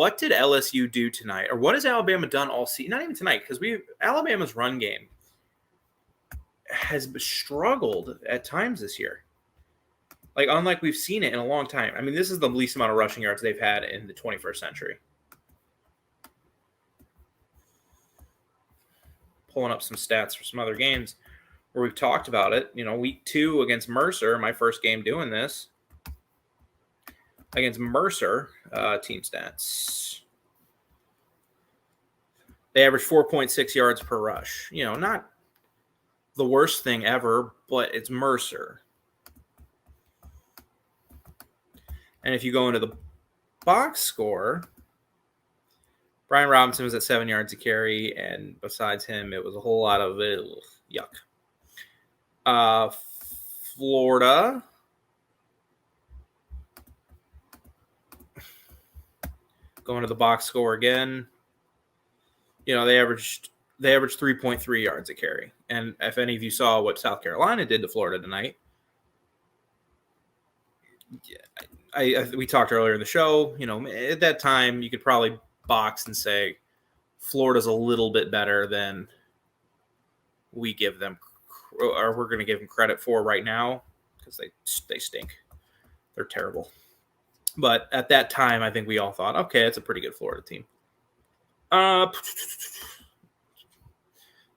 what did LSU do tonight? Or what has Alabama done all season? Not even tonight, because Alabama's run game has struggled at times this year. Like, unlike we've seen it in a long time. I mean, this is the least amount of rushing yards they've had in the 21st century. Pulling up some stats for some other games where we've talked about it. Week 2 against Mercer, my first game doing this. Against Mercer, team stats. They averaged 4.6 yards per rush. Not the worst thing ever, but it's Mercer. And if you go into the box score, Brian Robinson was at 7 yards a carry, and besides him, it was a whole lot of yuck. Florida. Going to the box score again. They averaged 3.3 yards a carry. And if any of you saw what South Carolina did to Florida tonight, we talked earlier in the show, at that time you could probably box and say Florida's a little bit better than we give them, or we're going to give them credit for right now, because they stink. They're terrible. But at that time, I think we all thought, okay, it's a pretty good Florida team. So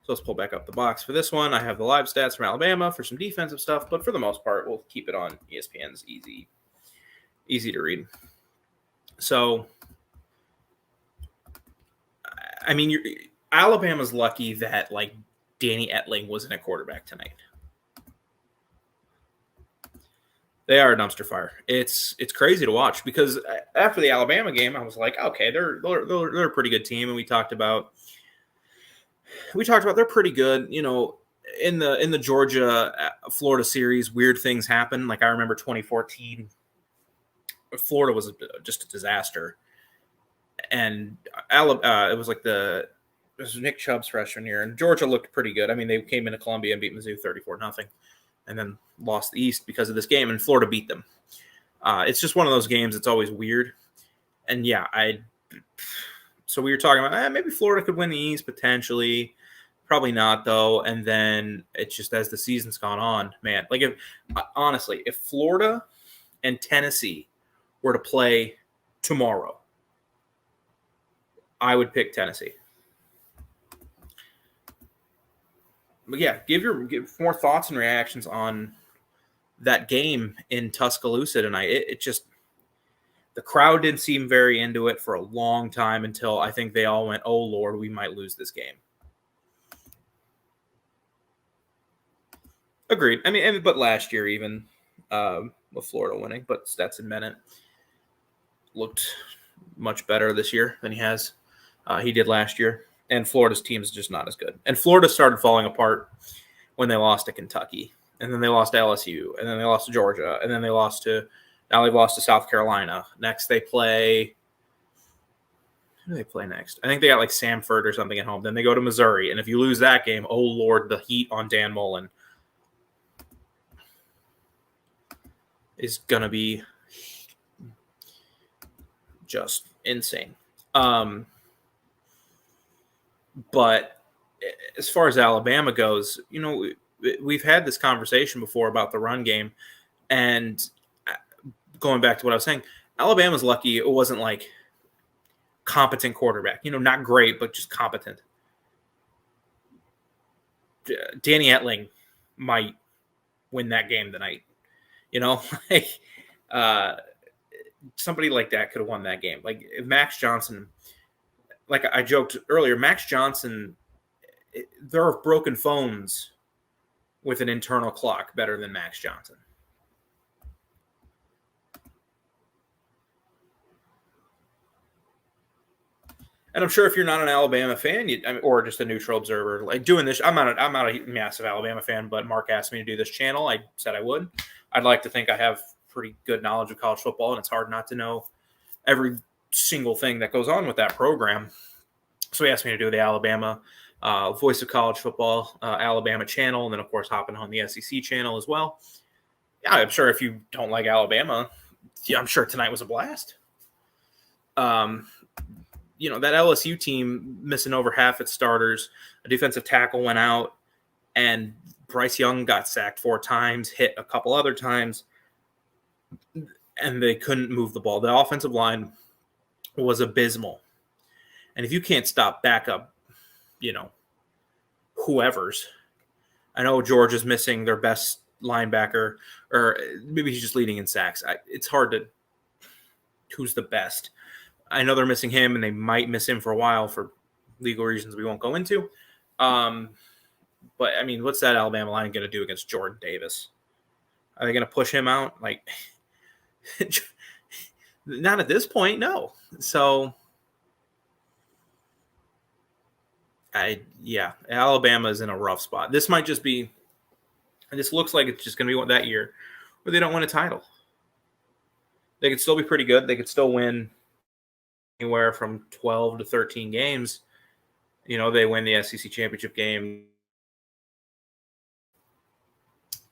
let's pull back up the box for this one. I have the live stats from Alabama for some defensive stuff, but for the most part, we'll keep it on ESPN's easy to read. So, I mean, Alabama's lucky that Danny Etling wasn't a quarterback tonight. They are a dumpster fire. It's crazy to watch, because after the Alabama game, I was like, okay, they're a pretty good team, and we talked about they're pretty good. In the Georgia Florida series, weird things happen. Like, I remember 2014, Florida was just a disaster, and it was Nick Chubb's freshman year, and Georgia looked pretty good. I mean, they came into Columbia and beat Mizzou 34-0. And then lost the East because of this game, and Florida beat them. It's just one of those games. It's always weird. And yeah, so we were talking about maybe Florida could win the East potentially. Probably not, though. And then it's just, as the season's gone on, man, if Florida and Tennessee were to play tomorrow, I would pick Tennessee. But yeah, give more thoughts and reactions on that game in Tuscaloosa tonight. It just, the crowd didn't seem very into it for a long time, until I think they all went, oh Lord, we might lose this game. Agreed. I mean, but last year even with Florida winning, but Stetson Bennett looked much better this year than he did last year. And Florida's team is just not as good. And Florida started falling apart when they lost to Kentucky. And then they lost to LSU. And then they lost to Georgia. And then now they've lost to South Carolina. Next they play – who do they play next? I think they got Samford or something at home. Then they go to Missouri. And if you lose that game, oh Lord, the heat on Dan Mullen is going to be just insane. But as far as Alabama goes, we've had this conversation before about the run game, and going back to what I was saying, Alabama's lucky it wasn't competent quarterback, not great, but just competent. Danny Etling might win that game tonight. Somebody like that could have won that game. If Max Johnson, like I joked earlier, Max Johnson, there are broken phones with an internal clock better than Max Johnson. And I'm sure if you're not an Alabama fan, or just a neutral observer, doing this, I'm not a massive Alabama fan, but Mark asked me to do this channel. I said I would. I'd like to think I have pretty good knowledge of college football, and it's hard not to know every single thing that goes on with that program. So he asked me to do the Alabama Voice of College Football Alabama channel, and then, of course, hopping on the SEC channel as well. Yeah, I'm sure if you don't like Alabama, I'm sure tonight was a blast. that LSU team missing over half its starters, a defensive tackle went out, and Bryce Young got sacked 4 times, hit a couple other times, and they couldn't move the ball. The offensive line was abysmal. And if you can't stop backup, whoever's, I know Georgia's missing their best linebacker, or maybe he's just leading in sacks. It's hard to, who's the best. I know they're missing him, and they might miss him for a while for legal reasons we won't go into. But, I mean, what's that Alabama line going to do against Jordan Davis? Are they going to push him out? Like, not at this point, no. So, Alabama is in a rough spot. This might just be, this looks like it's just going to be that year where they don't win a title. They could still be pretty good. They could still win anywhere from 12 to 13 games. They win the SEC championship game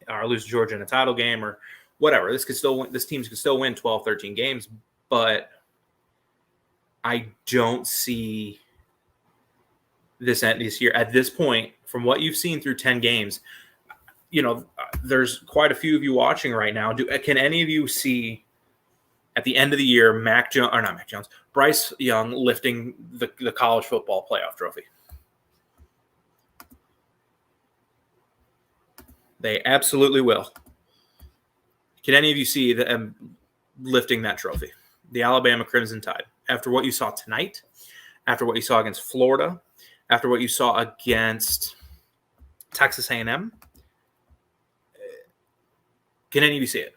or lose to Georgia in a title game or whatever. This team could still win 12, 13 games, but I don't see this year at this point, from what you've seen through 10 games. There's quite a few of you watching right now. Can any of you see at the end of the year Bryce Young lifting the college football playoff trophy? They absolutely will. Can any of you see them lifting that trophy? The Alabama Crimson Tide. After what you saw tonight, after what you saw against Florida, after what you saw against Texas A&M, can any of you see it?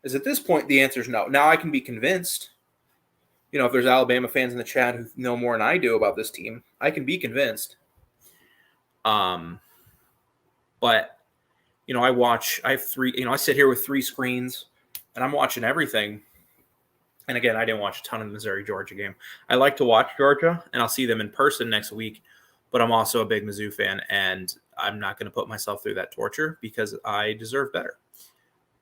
Because at this point, the answer is no. Now I can be convinced. If there's Alabama fans in the chat who know more than I do about this team, I can be convinced. But, I have 3, I sit here with 3 screens and I'm watching everything. And again, I didn't watch a ton of the Missouri-Georgia game. I like to watch Georgia, and I'll see them in person next week. But I'm also a big Mizzou fan, and I'm not going to put myself through that torture because I deserve better.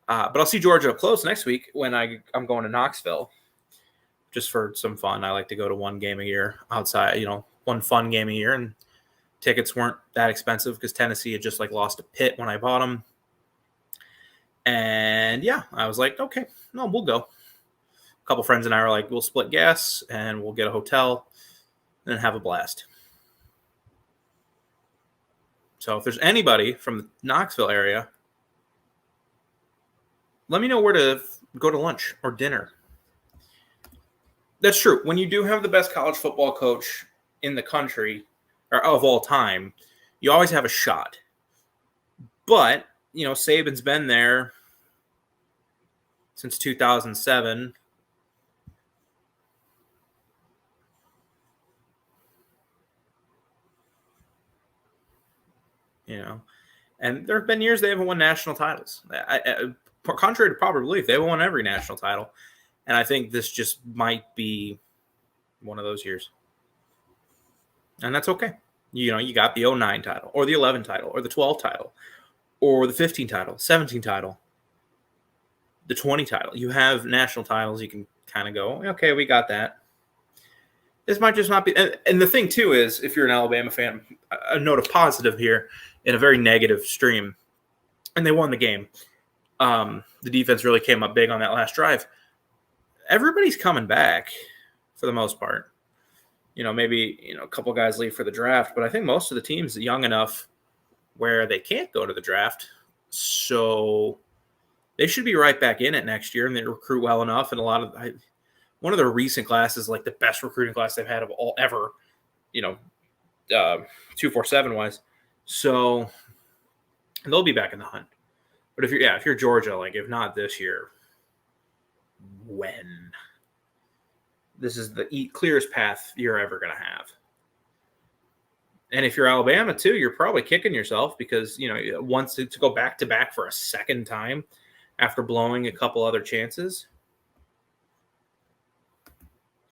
But I'll see Georgia up close next week when I'm going to Knoxville, just for some fun. I like to go to one game a year outside, one fun game a year, and tickets weren't that expensive because Tennessee had just lost to Pitt when I bought them. And I was like, okay, no, we'll go. A couple friends and I were like, we'll split gas and we'll get a hotel and have a blast. So if there's anybody from the Knoxville area, let me know where to go to lunch or dinner. That's true. When you do have the best college football coach in the country, or of all time, you always have a shot. But, Saban's been there since 2007. And there have been years they haven't won national titles. Contrary to popular belief, they haven't won every national title. And I think this just might be one of those years. And that's okay. You got the 09 title or the 11 title or the 12 title or the 15 title, 17 title, the 20 title. You have national titles. You can kind of go, okay, we got that. This might just not be. And the thing, too, is if you're an Alabama fan, a note of positive here in a very negative stream, and they won the game. The defense really came up big on that last drive. Everybody's coming back for the most part. Maybe, a couple guys leave for the draft, but I think most of the teams are young enough where they can't go to the draft. So they should be right back in it next year, and they recruit well enough. And one of their recent classes, the best recruiting class they've had of all ever, 247 wise. So they'll be back in the hunt. But if you're Georgia, if not this year, when? This is the clearest path you're ever going to have. And if you're Alabama too, you're probably kicking yourself because, once to go back to back for a second time after blowing a couple other chances.